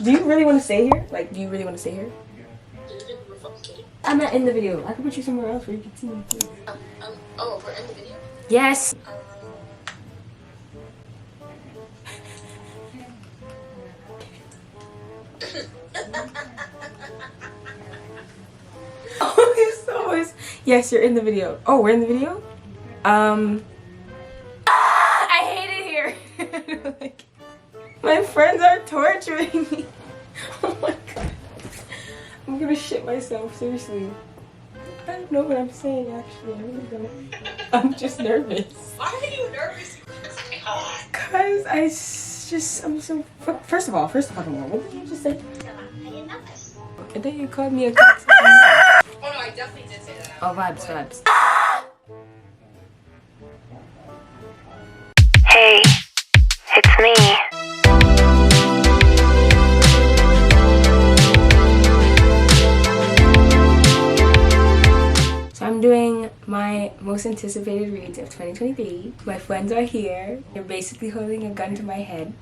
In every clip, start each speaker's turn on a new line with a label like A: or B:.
A: Do you really want to stay here? Like, do you really want to stay here? I'm not in the video. I can put you somewhere else where you can see me, please.
B: Oh, we're in the video?
A: Yes. Oh, it's always. Yes, you're in the video. Oh, we're in the video? I hate it here. Like, my friends are torturing me. Oh my god. I'm gonna shit myself, seriously. I don't know what I'm saying, actually. I really don't. I'm just nervous.
B: Why are you nervous?
A: Cause I'm so. First of all, what did you just say? And then you called me a cocksucker.
B: Oh no, I definitely did say that.
A: Oh, vibes.
C: Hey, it's me.
A: So I'm doing my most anticipated reads of 2023. My friends are here. They're basically holding a gun to my head.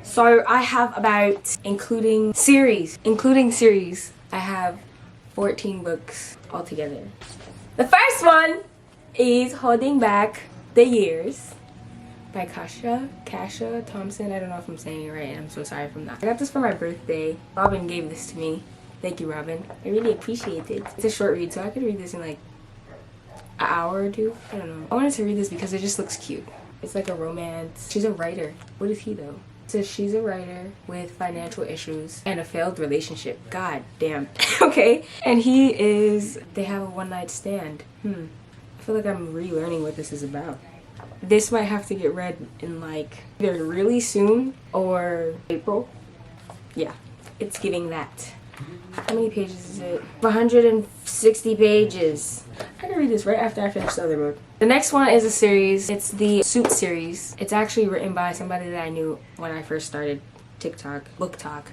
A: So I have about, including series, I have 14 books altogether. The first one is Holding Back the Years by Kasha Thompson. I don't know if I'm saying it right. I'm so sorry from that. I got this for my birthday. Robin gave this to me. Thank you, Robin. I really appreciate it. It's a short read, so I could read this in like an hour or two. I don't know. I wanted to read this because it just looks cute. It's like a romance. She's a writer. What is he though? So she's a writer with financial issues and a failed relationship. God damn. Okay. And they have a one-night stand. I feel like I'm relearning what this is about. This might have to get read in like either really soon or April. Yeah, it's giving that. How many pages is it? 160 pages. I can read this right after I finish the other book. The next one is a series. It's the Suit series. It's actually written by somebody that I knew when I first started book talk.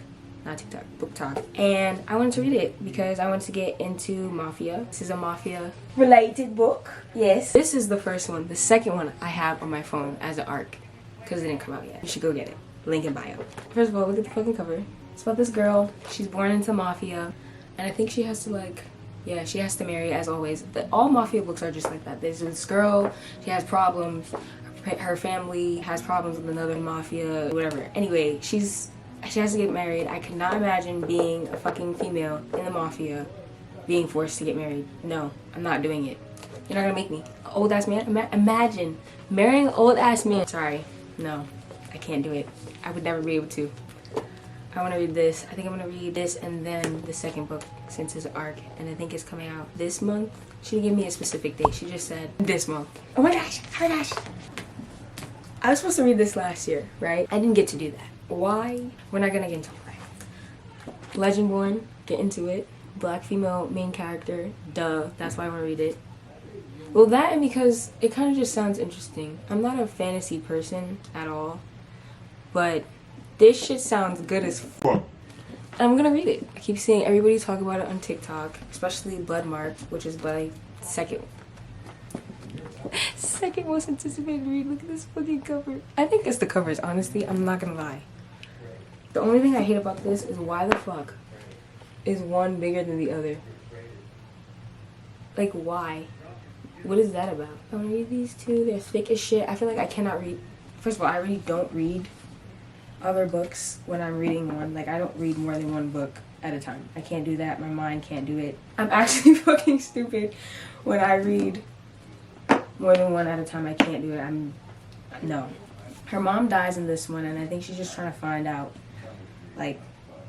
A: And I wanted to read it because I wanted to get into mafia. This is a mafia related book. Yes. This is the first one. The second one I have on my phone as an ARC because it didn't come out yet. You should go get it. Link in bio. First of all, look at the fucking cover. It's about this girl. She's born into mafia, and I think she has to she has to marry, as always. All mafia books are just like that. There's this girl, she has problems. Her family has problems with another mafia, whatever. Anyway, she has to get married. I cannot imagine being a fucking female in the mafia being forced to get married. No, I'm not doing it. You're not gonna make me. An old ass man? Imagine marrying an old ass man. Sorry, no, I can't do it. I would never be able to. I want to read this. I think I'm going to read this and then the second book since it's an ARC. And I think it's coming out this month. She didn't give me a specific date. She just said this month. Oh my gosh. I was supposed to read this last year, right? I didn't get to do that. Why? We're not going to get into it. Legendborn. Get into it. Black female main character. Duh. That's why I want to read it. Well, that and because it kind of just sounds interesting. I'm not a fantasy person at all. But this shit sounds good as fuck. I'm gonna read it. I keep seeing everybody talk about it on TikTok, especially Bloodmark, which is my second most anticipated read. Look at this fucking cover. I think it's the covers, honestly. I'm not gonna lie. The only thing I hate about this is why the fuck is one bigger than the other? Like, why? What is that about? I'm gonna read these two. They're thick as shit. I feel like I cannot read. First of all, I really don't read other books when I'm reading one. Like, I don't read more than one book at a time. I can't do that. My mind can't do it. I'm actually fucking stupid when I read more than one at a time. I can't do it. No. Her mom dies in this one, and I think she's just trying to find out, like,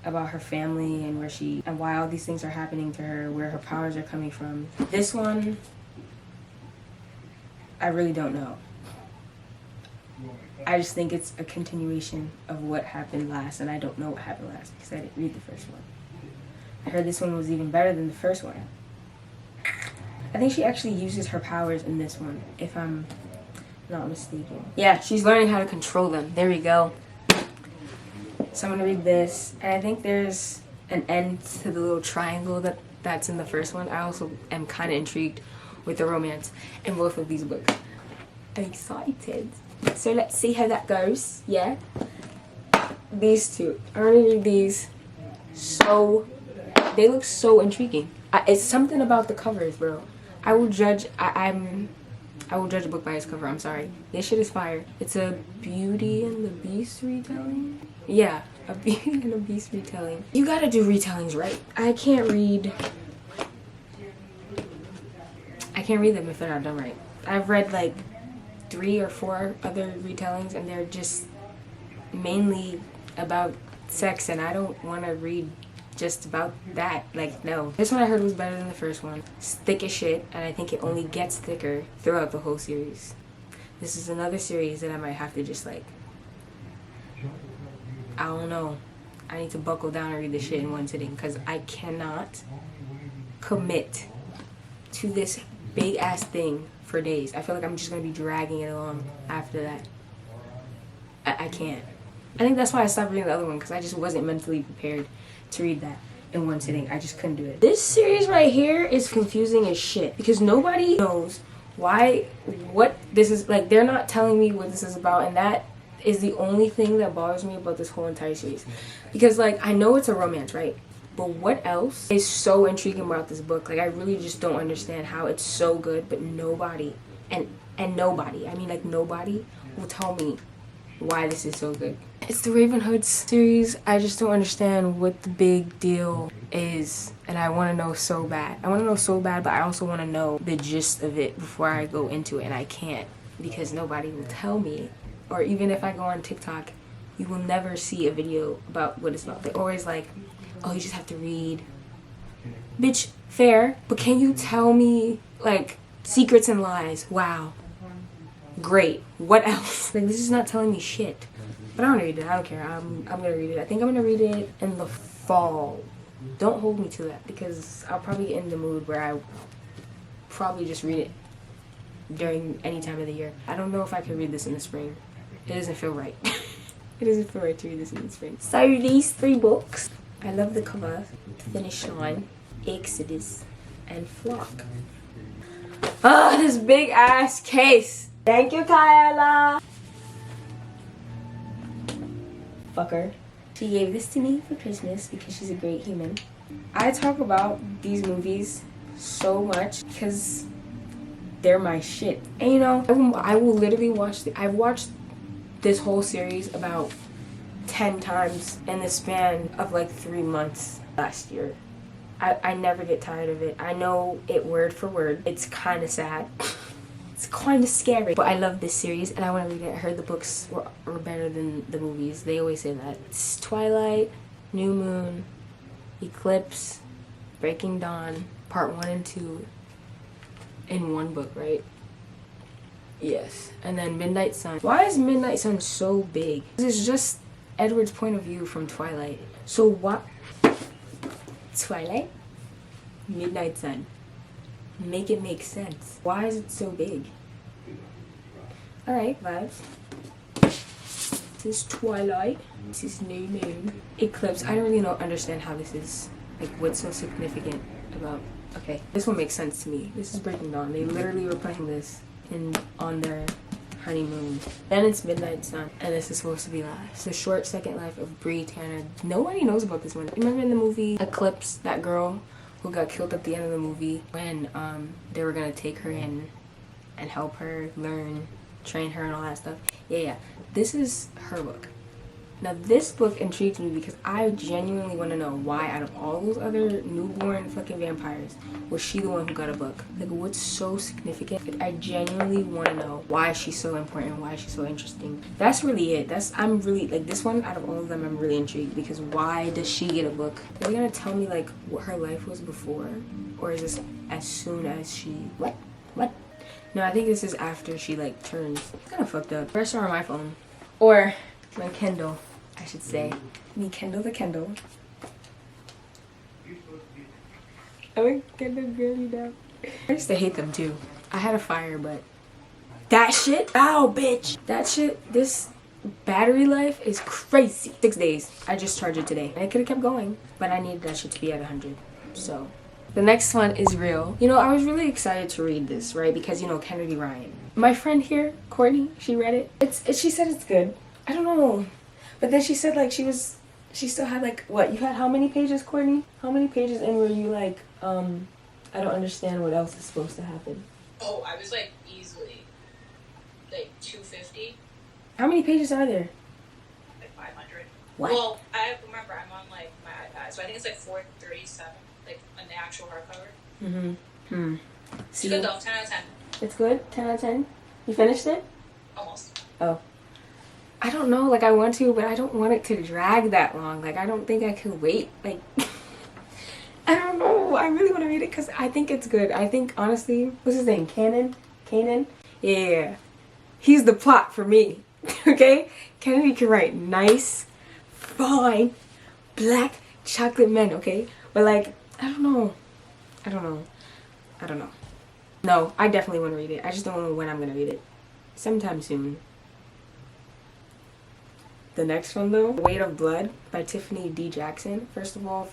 A: about her family and and why all these things are happening to her, where her powers are coming from. This one, I really don't know. I just think it's a continuation of what happened last, and I don't know what happened last because I didn't read the first one. I heard this one was even better than the first one. I think she actually uses her powers in this one, if I'm not mistaken. Yeah, she's learning how to control them. There we go. So I'm gonna read this, and I think there's an end to the little triangle that's in the first one. I also am kind of intrigued with the romance in both of these books. I'm excited. So let's see how that goes. Yeah. These two. I'm gonna read these they look so intriguing. It's something about the covers, bro. I will judge a book by its cover. I'm sorry. This shit is fire. It's a Beauty and the Beast retelling. Yeah, a Beauty and the Beast retelling. You gotta do retellings right. I can't read them if they're not done right. I've read like 3 or 4 other retellings and they're just mainly about sex, and I don't want to read just about that. Like, no. This one I heard was better than the first one. It's thick as shit, and I think it only gets thicker throughout the whole series. This is another series that I might have to just like, I don't know. I need to buckle down and read this shit in one sitting because I cannot commit to this big ass thing for days. I feel like I'm just gonna be dragging it along after that. I can't. I think that's why I stopped reading the other one, because I just wasn't mentally prepared to read that in one sitting. I just couldn't do it. This series right here is confusing as shit because nobody knows what this is. Like, they're not telling me what this is about, and that is the only thing that bothers me about this whole entire series. Because, like, I know it's a romance, right? But what else is so intriguing about this book? Like, I really just don't understand how it's so good, but nobody, and nobody, I mean, like, nobody will tell me why this is so good. It's the Ravenhood series. I just don't understand what the big deal is, and I want to know so bad. I want to know so bad, but I also want to know the gist of it before I go into it, and I can't because nobody will tell me. Or even if I go on TikTok, you will never see a video about what it's about. They're always like, oh, you just have to read. Bitch, fair, but can you tell me, like, secrets and lies? Wow. Great. What else? Like, this is not telling me shit. But I want to read it. I don't care. I'm gonna read it. I think I'm gonna read it in the fall. Don't hold me to that because I'll probably get in the mood where I probably just read it during any time of the year. I don't know if I could read this in the spring. It doesn't feel right. It doesn't feel right to read this in the spring. So these 3 books. I love the cover. Finish Line, Exodus, and Flock. Oh, this big ass case. Thank you, Kyla. Fuck her. She gave this to me for Christmas because she's a great human. I talk about these movies so much because they're my shit. And you know, I will literally watch I've watched this whole series about 10 times in the span of like 3 months last year. I never get tired of it. I know it word for word. It's kind of sad. It's kind of scary. But I love this series and I want to read it. I heard the books were better than the movies. They always say that. It's Twilight, New Moon, Eclipse, Breaking Dawn, part 1 and 2 in one book, right? Yes. And then Midnight Sun. Why is Midnight Sun so big? It's just Edward's point of view from Twilight. So what? Twilight? Midnight Sun. Make it make sense. Why is it so big? Alright, vibes. This is Twilight. This is New Moon. Eclipse. I don't really understand how this is, like, what's so significant about. Okay, this one makes sense to me. This is Breaking Dawn. They literally were putting this on their honeymoon. Then it's Midnight Sun, and this is supposed to be last. The short second life of Bree Tanner. Nobody knows about this one. Remember in the movie Eclipse, that girl who got killed at the end of the movie when they were gonna take her in and help her learn, train her and all that stuff? Yeah. This is her book. Now this book intrigues me because I genuinely want to know why out of all those other newborn fucking vampires was she the one who got a book. Like, what's so significant? Like, I genuinely want to know why she's so important, why she's so interesting. That's really it. I'm really, like, this one out of all of them I'm really intrigued because why does she get a book? Are they gonna tell me like what her life was before? Or is this as soon as she what? No, I think this is after she like turns. It's kind of fucked up. First on my phone. Or my Kindle, I should say. Me Kindle the Kindle. I'm a Kindle girly now. I used to hate them too. I had a fire, but that shit, ow bitch. That shit, this battery life is crazy. 6 days. I just charged it today. I could have kept going, but I needed that shit to be at 100. So the next one is Real. You know, I was really excited to read this, right? Because, you know, Kennedy Ryan. My friend here, Courtney, she read it. She said it's good. I don't know. But then she said like she She still had like, what, you had how many pages, Courtney? How many pages in were you like, I don't understand what else is supposed to happen?
B: Oh, I was like easily like 250.
A: How many pages are there?
B: Like 500.
A: What?
B: Well, I remember I'm on like my iPad, so I think it's like 437, like an actual hardcover. It's
A: See,
B: good though, 10 out of 10.
A: it's good? 10 out of 10? You finished it?
B: Almost.
A: Oh. I don't know, like I want to, but I don't want it to drag that long. Like I don't think I could wait. Like, I don't know. I really want to read it because I think it's good. I think, honestly, what's his name? Canon? Yeah. He's the plot for me. Okay? Kennedy can write nice, fine, black chocolate men, okay? But like, I don't know. No, I definitely want to read it. I just don't know when I'm going to read it. Sometime soon. The next one though, Weight of Blood by Tiffany D. Jackson. First of all,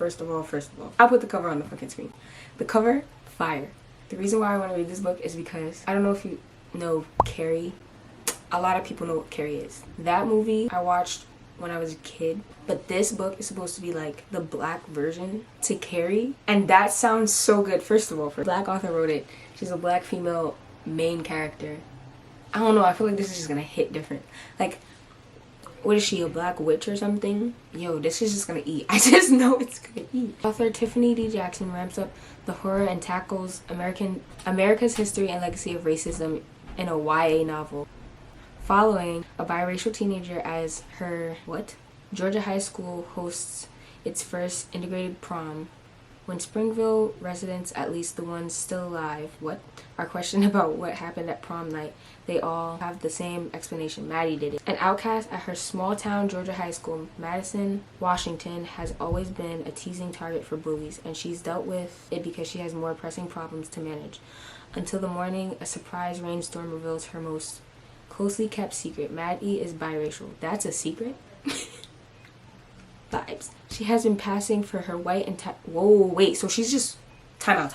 A: I'll put the cover on the fucking screen. The cover, fire. The reason why I want to read this book is because I don't know if you know Carrie. A lot of people know what Carrie is. That movie I watched when I was a kid, but this book is supposed to be like the black version to Carrie, and that sounds so good. First of all, for a black author wrote it. She's a black female main character. I don't know, I feel like this is just gonna hit different. Like, what is she, a black witch or something? Yo, this is just gonna eat. I just know it's gonna eat. Author Tiffany D. Jackson ramps up the horror and tackles America's history and legacy of racism in a YA novel, following a biracial teenager as her, Georgia high school hosts its first integrated prom. When Springville residents, at least the ones still alive, are questioned about what happened at prom night, they all have the same explanation. Maddie did it. An outcast at her small town Georgia high school, Madison, Washington, has always been a teasing target for bullies, and she's dealt with it because she has more pressing problems to manage. Until the morning, a surprise rainstorm reveals her most closely kept secret. Maddie is biracial. That's a secret? Vibes. She has been passing for her white and whoa, wait, so she's just time out.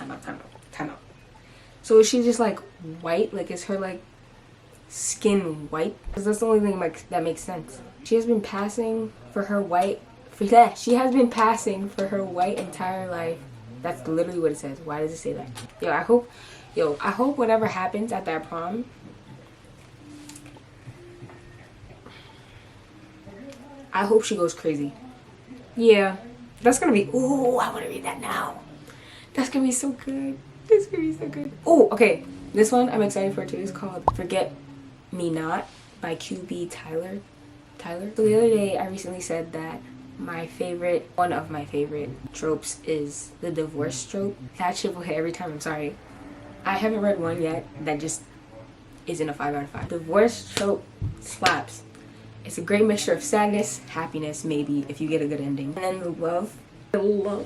A: So is she just like white? Like, is her like skin white? Because that's the only thing like that makes sense. She has been passing for her white she has been passing for her white entire life. That's literally what it says. Why does it say that? I hope whatever happens at that prom, I hope she goes crazy. Yeah, that's gonna be, ooh, I want to read that now. That's gonna be so good. Oh, okay, this one I'm excited for too. It's called Forget Me Not by QB Tyler. So the other day I recently said that one of my favorite tropes is the divorce trope. That shit will hit every time. I'm sorry, I haven't read one yet that just isn't a 5 out of 5. Divorce trope slaps. It's a great mixture of sadness, happiness, maybe, if you get a good ending. And then the love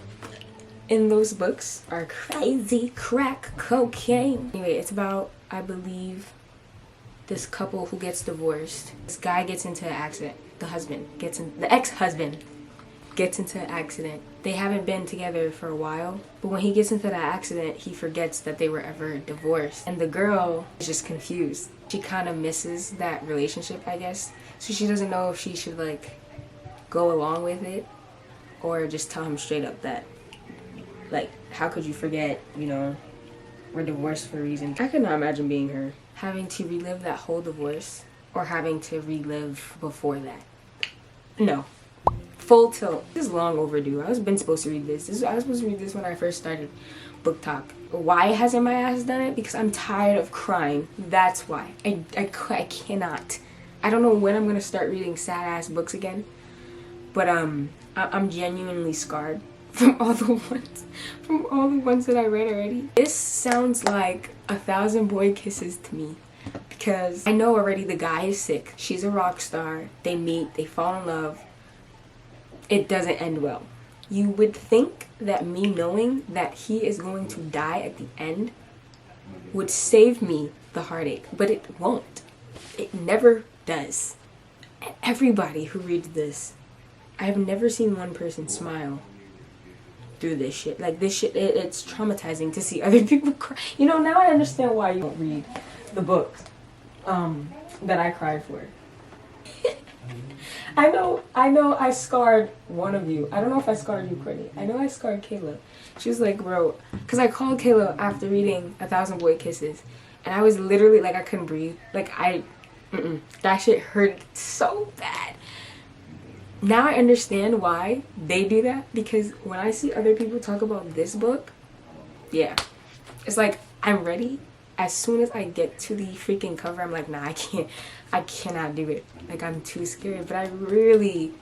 A: in those books are crazy crack cocaine. Anyway, it's about, I believe, this couple who gets divorced. This guy gets into an accident. The ex-husband gets into an accident. They haven't been together for a while, but when he gets into that accident, he forgets that they were ever divorced. And the girl is just confused. She kind of misses that relationship, I guess. So she doesn't know if she should like go along with it or just tell him straight up that, like, how could you forget, we're divorced for a reason. I could not imagine being her, having to relive that whole divorce or having to relive before that. No. Full tilt. This is long overdue. I was supposed to read this. I was supposed to read this when I first started book talk. Why hasn't my ass done it? Because I'm tired of crying. That's why. I cannot. I don't know when I'm gonna start reading sad ass books again, but I'm genuinely scarred from all the ones that I read already. This sounds like 1,000 boy kisses to me, because I know already the guy is sick. She's a rock star. They meet, they fall in love. It doesn't end well. You would think that me knowing that he is going to die at the end would save me the heartache, but it won't. It never does. And everybody who reads this, I have never seen one person smile through this shit. Like, this shit, it's traumatizing to see other people cry. Now I understand why you don't read the books that I cried for. I know I scarred one of you. I don't know if I scarred you, Courtney. I know I scarred Kayla. She was like, bro, because I called Kayla after reading 1,000 Boy Kisses, and I was literally like, I couldn't breathe. Like, that shit hurt so bad. Now I understand why they do that, because when I see other people talk about this book, yeah, it's like, I'm ready. As soon as I get to the freaking cover, I'm like, nah, I cannot do it. Like, I'm too scared, but I really,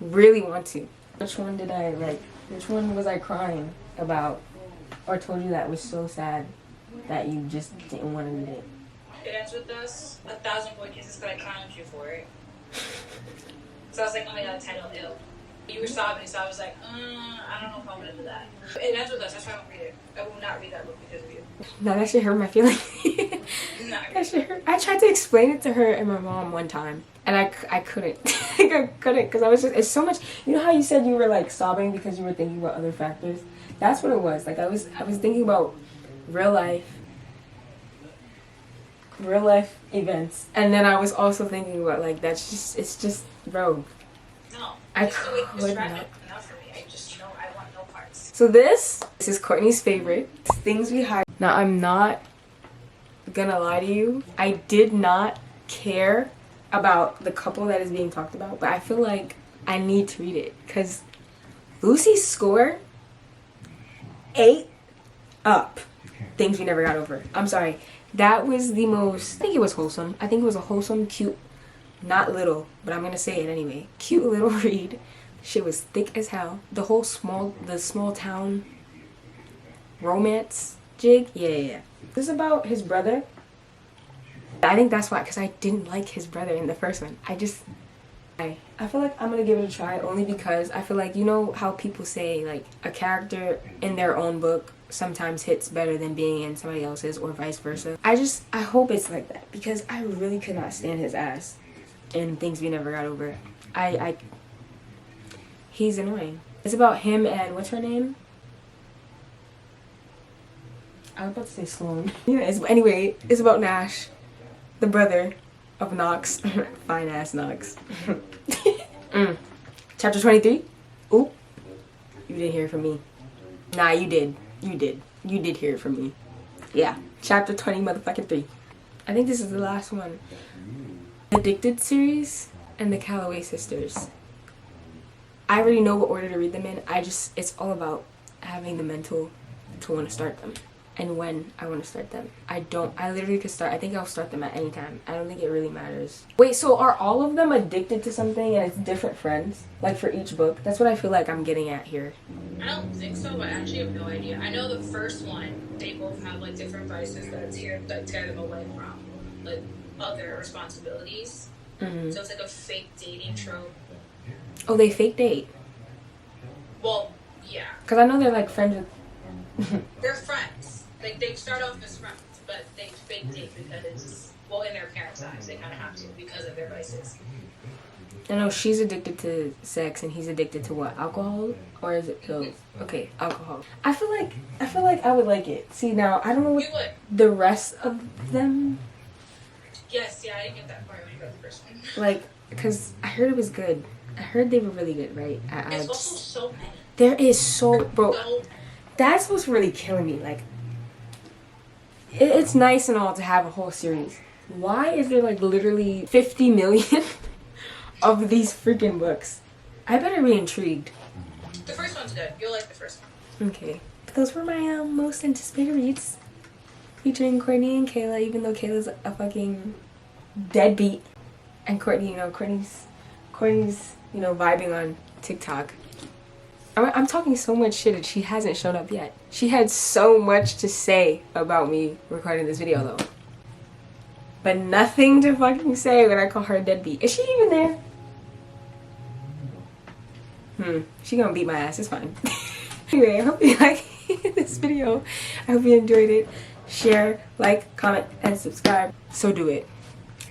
A: really want to. Which one did I, like, which one was I crying about, or told you that was so sad that you just didn't want to read it?
B: It ends with us, 1,000 Boy Kisses, but I clowned you for it. So I was like, oh my god, title ill. You were sobbing, so I was like, I don't know if I want to do that. It ends with us, that's why I won't read it. I will not read that book because of you.
A: No, that shit hurt my feelings. That shit hurt. I tried to explain it to her and my mom one time, and I couldn't. I couldn't, because I was just, it's so much. You know how you said you were like sobbing because you were thinking about other factors? That's what it was. Like, I was thinking about real life events, and then I was also thinking about, like, that's just, it's just, bro.
B: No,
A: I
B: could
A: could
B: not.
A: not.
B: Enough for me. I want no parts.
A: So this is Courtney's favorite. Things we hide. Now, I'm not gonna lie to you. I did not care about the couple that is being talked about, but I feel like I need to read it, because Lucy's score, 8 up. Things we never got over. I'm sorry. That was the most, I think it was wholesome. I think it was a wholesome, cute, not little, but I'm gonna say it anyway, cute little read. Shit was thick as hell. The whole small town romance jig. Yeah. This is about his brother. I think that's why, because I didn't like his brother in the first one. I feel like I'm gonna give it a try, only because I feel like, you know how people say, like, a character in their own book sometimes hits better than being in somebody else's, or vice versa. I hope it's like that, because I really could not stand his ass in Things We Never Got Over. He's annoying. It's about him and, what's her name? I was about to say Sloane. Yeah, anyway, it's about Nash, the brother of Knox. Fine ass Knox. Chapter 23. Ooh. You didn't hear it from me. Nah, you did. You did hear it from me. Yeah. Chapter 20 motherfucking 3. I think this is the last one. Addicted series and the Calloway sisters. I already know what order to read them in. It's all about having the mental to want to start them, and when I want to start them. I literally could start, I think I'll start them at any time. I don't think it really matters. Wait, so are all of them addicted to something and it's different friends? Like, for each book? That's what I feel like I'm getting at here.
B: I don't think so, but I actually have no idea. I know the first one, they both have, like, different vices that tear them away from, like, other responsibilities. Mm-hmm. So it's like a fake dating trope.
A: Oh, they fake date?
B: Well, yeah.
A: Because I know they're, like, friends with...
B: They're friends. Like, they start off as friends, but they fake date because, well, in their parents' eyes, they kind of have to because of their vices.
A: I know she's addicted to sex and he's addicted to what? Alcohol? Or is it pills? Okay, alcohol. I feel like I would like it. See, now, I don't know what the rest of them...
B: Yes, yeah, I didn't get that part when you got the first one.
A: Like, because I heard it was good. I heard they were really good, right?
B: There's also so many.
A: There is so... Bro, that's what's really killing me. Like, it's nice and all to have a whole series. Why is there, like, literally 50 million of these freaking books? I better be intrigued.
B: The first one's good. You'll like the first one.
A: Okay. Those were my most anticipated reads. Featuring Courtney and Kayla, even though Kayla's a fucking deadbeat. And Courtney, you know, Courtney's, you know, vibing on TikTok. I'm talking so much shit and she hasn't shown up yet. She had so much to say about me recording this video though. But nothing to fucking say when I call her a deadbeat. Is she even there? She gonna beat my ass, it's fine. Anyway, I hope you like this video. I hope you enjoyed it. Share, like, comment, and subscribe. So do it.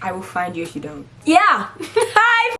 A: I will find you if you don't. Yeah! Hi!